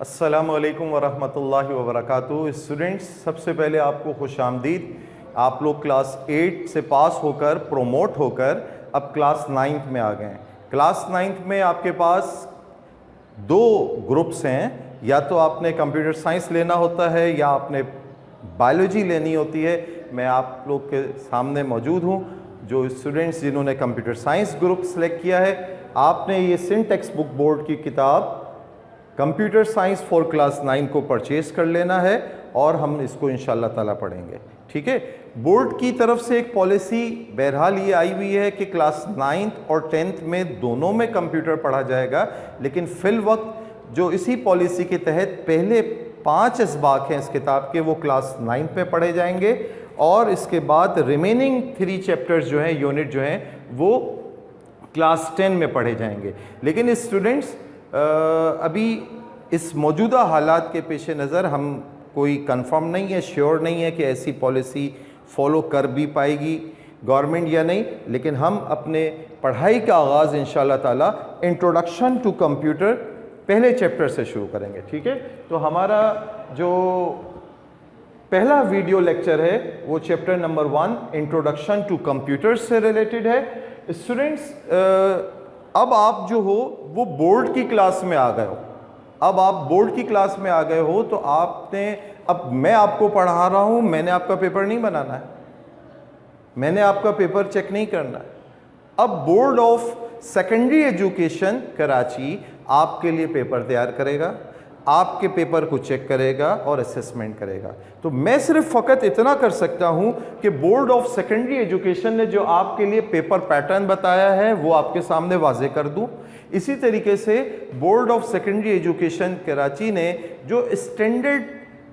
अस्सलामुअलैकुम वरहमतुल्लाहि वबरकातुहू। स्टूडेंट्स, सबसे पहले आपको खुशामदीद। आप लोग क्लास 8 से पास होकर प्रोमोट होकर अब क्लास 9th में आ गए हैं। क्लास 9th में आपके पास दो ग्रुप्स हैं, या तो आपने कंप्यूटर साइंस लेना होता है या आपने बायोलॉजी लेनी होती है। मैं आप लोग के सामने मौजूद हूँ। जो स्टूडेंट्स जिन्होंने कंप्यूटर साइंस ग्रुप सेलेक्ट किया है, आपने ये सिंटेक्स बुक बोर्ड की किताब कंप्यूटर साइंस फॉर क्लास 9 को परचेज कर लेना है और हम इसको इंशाल्लाह ताला पढ़ेंगे। ठीक है। बोर्ड की तरफ से एक पॉलिसी बहरहाल ये आई हुई है कि क्लास 9th और 10th में दोनों में कंप्यूटर पढ़ा जाएगा, लेकिन फिल वक्त जो इसी पॉलिसी के तहत पहले 5 इसबाक हैं इस किताब के, वो क्लास 9 में पढ़े जाएंगे और इसके बाद रिमेनिंग 3 चैप्टर्स जो हैं, यूनिट जो हैं, वो क्लास 10 में पढ़े जाएंगे। लेकिन स्टूडेंट्स, अभी इस मौजूदा हालात के पेश नज़र हम कोई कंफर्म नहीं है, श्योर नहीं है कि ऐसी पॉलिसी फॉलो कर भी पाएगी गवर्नमेंट या नहीं, लेकिन हम अपने पढ़ाई का आगाज़ इंशाल्लाह ताला इंट्रोडक्शन टू कंप्यूटर पहले चैप्टर से शुरू करेंगे। ठीक है। तो हमारा जो पहला वीडियो लेक्चर है वो chapter number 1 introduction to computer से रिलेटेड है। स्टूडेंट्स, अब आप जो हो वो बोर्ड की क्लास में आ गए हो। अब आप बोर्ड की क्लास में आ गए हो तो आपने, अब मैं आपको पढ़ा रहा हूं, मैंने आपका पेपर नहीं बनाना है, मैंने आपका पेपर चेक नहीं करना है। अब board of secondary education Karachi आपके लिए पेपर तैयार करेगा, आपके पेपर को चेक करेगा और असेसमेंट करेगा। तो मैं सिर्फ फ़कत इतना कर सकता हूं कि बोर्ड ऑफ सेकेंडरी एजुकेशन ने जो आपके लिए पेपर पैटर्न बताया है वो आपके सामने वाजे कर दूं। इसी तरीके से board of secondary education Karachi ने जो स्टैंडर्ड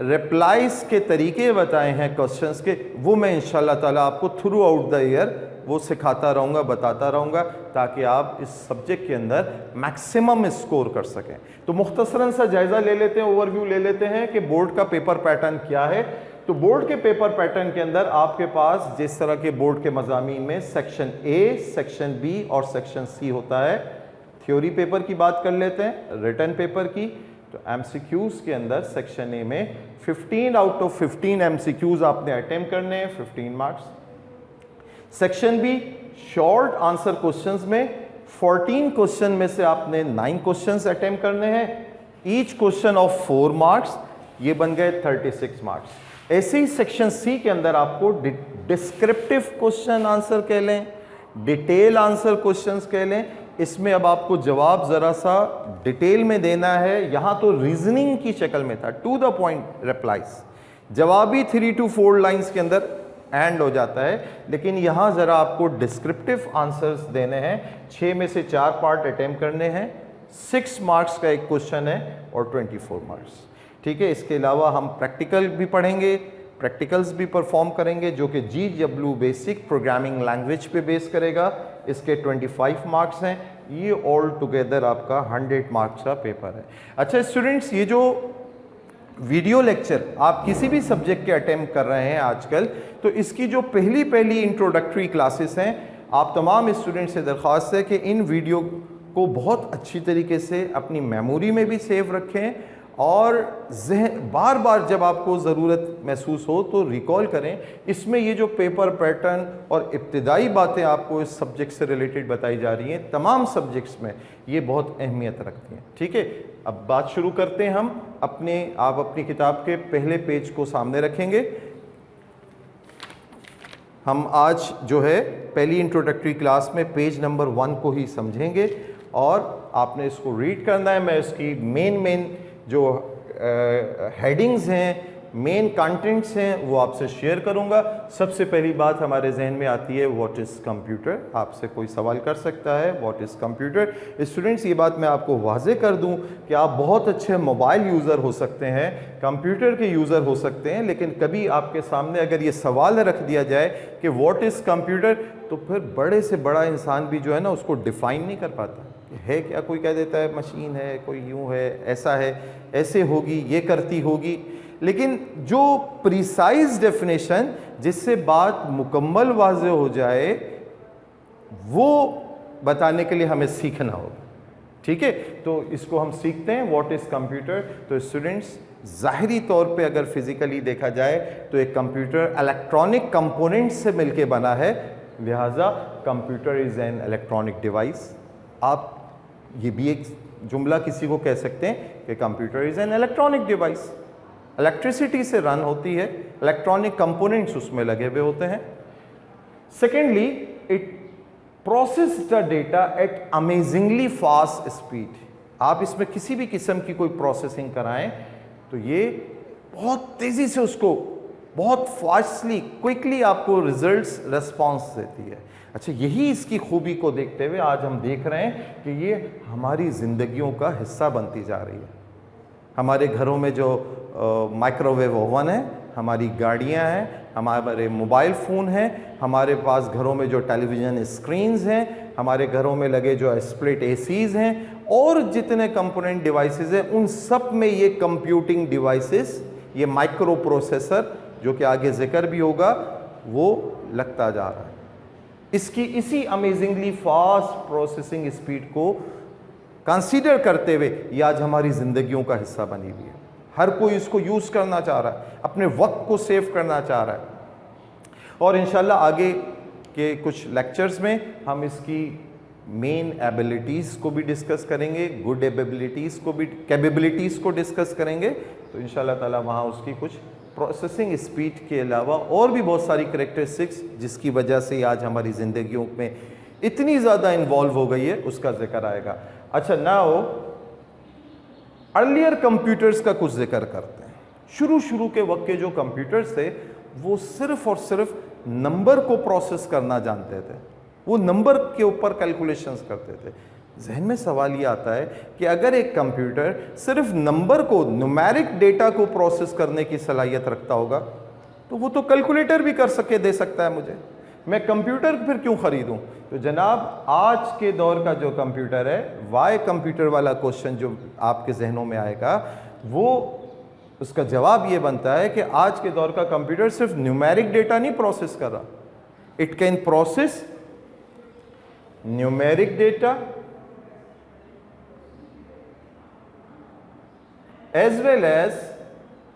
रिप्लाइज के तरीके बताए हैं क्वेश्चंस के, वो मैं इंशाल्लाह ताला आपको थ्रू आउट द ईयर वो सिखाता रहूँगा, बताता रहूँगा, ताकि आप इस सब्जेक्ट के अंदर मैक्सिमम स्कोर कर सकें। तो मुख्तसरन सा जायज़ा ले लेते हैं, ओवरव्यू ले लेते हैं कि बोर्ड का पेपर पैटर्न क्या है। तो बोर्ड के पेपर पैटर्न के अंदर आपके पास जिस तरह के बोर्ड के मज़ामीन में सेक्शन ए, सेक्शन बी और सेक्शन सी होता है। थ्योरी पेपर की बात कर लेते हैं, रिटन पेपर की। तो एमसीक्यूज़ के अंदर सेक्शन ए में 15 आउट ऑफ 15 एमसीक्यूज़ आपने अटेम्प्ट करने हैं, 15 marks. Section B short answer questions में 14 क्वेश्चन में से आपने 9 क्वेश्चंस अटेम्प्ट करने हैं, ईच क्वेश्चन ऑफ 4 मार्क्स, ये बन गए 36 मार्क्स। ऐसे ही सेक्शन सी के अंदर आपको डिस्क्रिप्टिव क्वेश्चन आंसर कह लें, डिटेल आंसर क्वेश्चंस कह लें। इसमें अब आपको जवाब ज़रा सा डिटेल में देना है। यहाँ तो रीजनिंग की शक्ल में था, टू द पॉइंट रिप्लाईज, जवाबी 3 to 4 लाइन्स के अंदर एंड हो जाता है, लेकिन यहाँ ज़रा आपको डिस्क्रिप्टिव आंसर्स देने हैं। 6 में से 4 पार्ट अटेम्प्ट करने हैं, 6 मार्क्स का एक क्वेश्चन है और 24 मार्क्स। ठीक है। इसके अलावा हम प्रैक्टिकल भी पढ़ेंगे, प्रैक्टिकल्स भी परफॉर्म करेंगे, जो कि GW बेसिक प्रोग्रामिंग लैंग्वेज पे बेस करेगा। इसके 25 मार्क्स हैं। ये ऑल टुगेदर आपका 100 मार्क्स का पेपर है। अच्छा स्टूडेंट्स, ये जो वीडियो लेक्चर आप किसी भी सब्जेक्ट के अटेम्प्ट कर रहे हैं आजकल, तो इसकी जो पहली इंट्रोडक्टरी क्लासेस हैं, आप तमाम स्टूडेंट से दरख्वास्त है कि इन वीडियो को बहुत अच्छी तरीके से अपनी मेमोरी में भी सेव रखें और बार बार जब आपको ज़रूरत महसूस हो तो रिकॉल करें। इसमें ये जो पेपर पैटर्न और इब्तिदाई बातें आपको इस सब्जेक्ट से रिलेटेड बताई जा रही हैं, तमाम सब्जेक्ट्स में ये बहुत अहमियत रखती हैं। ठीक है। अब बात शुरू करते हैं हम आप अपनी किताब के पहले पेज को सामने रखेंगे। हम आज जो है पहली इंट्रोडक्टरी क्लास में पेज नंबर 1 को ही समझेंगे और आपने इसको रीड करना है। मैं इसकी मेन जो हेडिंग्स हैं, मेन कंटेंट्स हैं, वो आपसे शेयर करूंगा। सबसे पहली बात हमारे जहन में आती है, व्हाट इज़ कंप्यूटर। आपसे कोई सवाल कर सकता है, व्हाट इज़ कंप्यूटर। स्टूडेंट्स, ये बात मैं आपको वाजे कर दूं कि आप बहुत अच्छे मोबाइल यूज़र हो सकते हैं, कंप्यूटर के यूज़र हो सकते हैं, लेकिन कभी आपके सामने अगर ये सवाल रख दिया जाए कि व्हाट इज़ कंप्यूटर, तो फिर बड़े से बड़ा इंसान भी जो है ना उसको डिफ़ाइन नहीं कर पाता है क्या। कोई कह देता है मशीन है, कोई यूँ है, ऐसा है, ऐसे होगी, ये करती होगी, लेकिन जो प्रिसाइज डेफिनेशन जिससे बात मुकम्मल वाज़ेह हो जाए, वो बताने के लिए हमें सीखना होगा। ठीक है, तो इसको हम सीखते हैं व्हाट इज कंप्यूटर। तो स्टूडेंट्स, ज़ाहिरी तौर पे अगर फिजिकली देखा जाए तो एक कंप्यूटर इलेक्ट्रॉनिक कंपोनेंट से मिलके बना है, लिहाजा computer is an electronic device. आप ये भी एक जुमला किसी को कह सकते हैं कि computer is an electronic device, electricity से रन होती है, इलेक्ट्रॉनिक कंपोनेंट्स उसमें लगे हुए होते हैं। Secondly, it process the data eight amazingly fast speed. आप इसमें किसी भी किस्म की कोई प्रोसेसिंग कराएं तो ये बहुत तेजी से उसको बहुत फास्टली क्विकली आपको रिजल्ट्स रिस्पॉन्स देती है। अच्छा, यही इसकी खूबी को देखते हुए आज हम देख रहे हैं कि ये हमारी ज़िंदगियों का हिस्सा बनती जा रही है। हमारे घरों में जो माइक्रोवेव ओवन है, हमारी गाड़ियां हैं, हमारे मोबाइल फ़ोन हैं, हमारे पास घरों में जो टेलीविज़न स्क्रीन्स हैं, हमारे घरों में लगे जो स्प्लिट एसीज़ हैं और जितने कंपोनेंट डिवाइसेस हैं, उन सब में ये कंप्यूटिंग डिवाइसेस, ये माइक्रो प्रोसेसर जो कि आगे जिक्र भी होगा, वो लगता जा रहा है। इसकी इसी अमेजिंगली फास्ट प्रोसेसिंग स्पीड को कंसीडर करते हुए ये आज हमारी ज़िंदगियों का हिस्सा बनी हुई है। हर कोई इसको यूज़ करना चाह रहा है, अपने वक्त को सेव करना चाह रहा है। और इंशाल्लाह आगे के कुछ लेक्चर्स में हम इसकी मेन एबिलिटीज़ को भी डिस्कस करेंगे, गुड एबिलिटीज़ को भी, कैपेबिलिटीज़ को डिस्कस करेंगे। तो इंशाल्लाह ताला वहाँ उसकी कुछ प्रोसेसिंग स्पीड के अलावा और भी बहुत सारी करैक्टरिस्टिक्स जिसकी वजह से आज हमारी ज़िंदगियों में इतनी ज़्यादा इन्वॉल्व हो गई है, उसका जिक्र आएगा। अच्छा, नाउ अर्लियर कंप्यूटर्स का कुछ जिक्र करते हैं। शुरू के वक्त के जो कंप्यूटर्स थे वो सिर्फ और सिर्फ नंबर को प्रोसेस करना जानते थे, वो नंबर के ऊपर कैलकुलेशंस करते थे। जहन में सवाल ये आता है कि अगर एक कंप्यूटर सिर्फ नंबर को, न्यूमेरिक डेटा को प्रोसेस करने की सलाहियत रखता होगा तो वो तो कैलकुलेटर भी कर सके दे सकता है मुझे, मैं कंप्यूटर फिर क्यों ख़रीदूं? तो जनाब, आज के दौर का जो कंप्यूटर है, वाई कंप्यूटर वाला क्वेश्चन जो आपके जहनों में आएगा, वो उसका जवाब ये बनता है कि आज के दौर का कंप्यूटर सिर्फ न्यूमेरिक डेटा नहीं प्रोसेस कर रहा, it can process numeric data as well as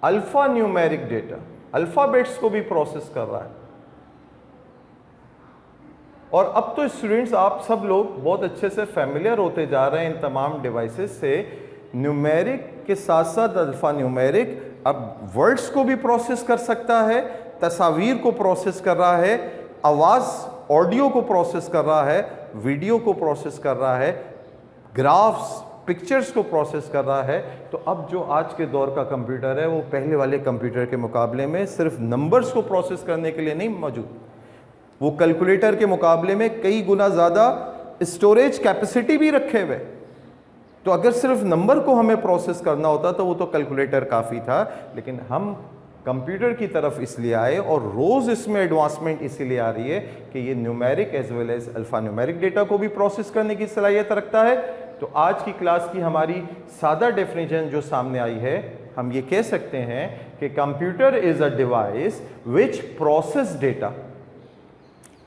alpha numeric data, alphabets को भी प्रोसेस कर रहा है। और अब तो स्टूडेंट्स, आप सब लोग बहुत अच्छे से फैमिलियर होते जा रहे हैं इन तमाम डिवाइसेस से। न्यूमेरिक के साथ साथ अल्फा न्यूमेरिक अब वर्ड्स को भी प्रोसेस कर सकता है, तस्वीर को प्रोसेस कर रहा है, आवाज़ ऑडियो को प्रोसेस कर रहा है, वीडियो को प्रोसेस कर रहा है, ग्राफ्स पिक्चर्स को प्रोसेस कर रहा है। तो अब जो आज के दौर का कंप्यूटर है वो पहले वाले कंप्यूटर के मुकाबले में सिर्फ नंबर्स को प्रोसेस करने के लिए नहीं मौजूद, वो कैलकुलेटर के मुकाबले में कई गुना ज़्यादा स्टोरेज कैपेसिटी भी रखे हुए। तो अगर सिर्फ नंबर को हमें प्रोसेस करना होता तो वो तो कैलकुलेटर काफ़ी था, लेकिन हम कंप्यूटर की तरफ इसलिए आए और रोज़ इसमें एडवांसमेंट इसीलिए आ रही है कि ये numeric as well as alpha numeric data को भी प्रोसेस करने की सलाहियत रखता है। तो आज की क्लास की हमारी सादा डेफिनेशन जो सामने आई है, हम ये कह सकते हैं कि computer is a device which process data,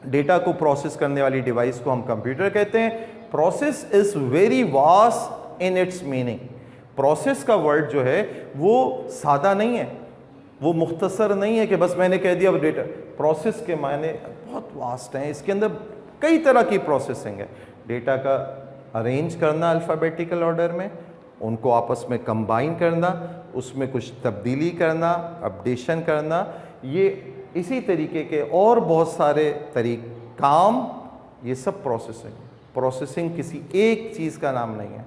data को प्रोसेस करने वाली डिवाइस को हम कंप्यूटर कहते हैं। Process is very vast in its meaning. Process का वर्ड जो है वो सादा नहीं है, वो मुख्तसर नहीं है कि बस मैंने कह दिया डेटा। प्रोसेस के मायने बहुत वास्ट हैं, इसके अंदर कई तरह की प्रोसेसिंग है। डेटा का अरेंज करना अल्फ़ाबेटिकल ऑर्डर में, उनको आपस में कंबाइन करना, उसमें कुछ तब्दीली करना, अपडेशन करना, ये इसी तरीके के और बहुत सारे काम, ये सब प्रोसेसिंग। प्रोसेसिंग किसी एक चीज़ का नाम नहीं है,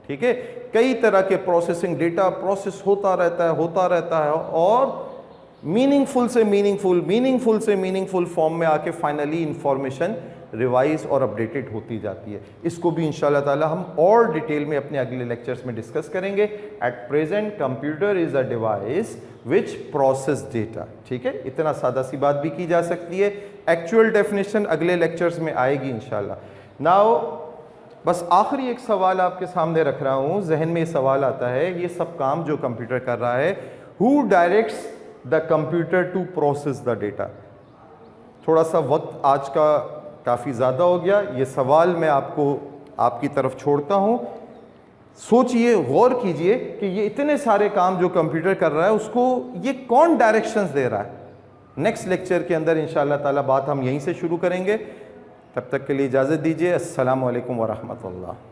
ठीक है। कई तरह के प्रोसेसिंग, डेटा प्रोसेस होता रहता है और मीनिंगफुल से मीनिंगफुल फॉर्म में आके फाइनली इंफॉर्मेशन रिवाइज और अपडेटेड होती जाती है। इसको भी इंशाल्लाह ताला हम और डिटेल में अपने अगले लेक्चर्स में डिस्कस करेंगे। At present computer is a device which process data, ठीक है। इतना सादा सी बात भी की जा सकती है। एक्चुअल डेफिनेशन अगले लेक्चर्स में आएगी इंशाल्लाह। नाउ बस आखिरी एक सवाल आपके सामने रख रहा हूँ, जहन में सवाल आता है, ये सब काम जो कंप्यूटर कर रहा है, who directs the computer to process the data. थोड़ा सा वक्त आज का काफ़ी ज़्यादा हो गया, ये सवाल मैं आपको आपकी तरफ छोड़ता हूँ सोचिए, गौर कीजिए कि ये इतने सारे काम जो कंप्यूटर कर रहा है उसको ये कौन डायरेक्शंस दे रहा है। नेक्स्ट लेक्चर के अंदर इंशाअल्लाह ताला बात हम यहीं से शुरू करेंगे। तब तक के लिए इजाज़त दीजिए। अस्सलामु अलैकुम व रहमतुल्लाह।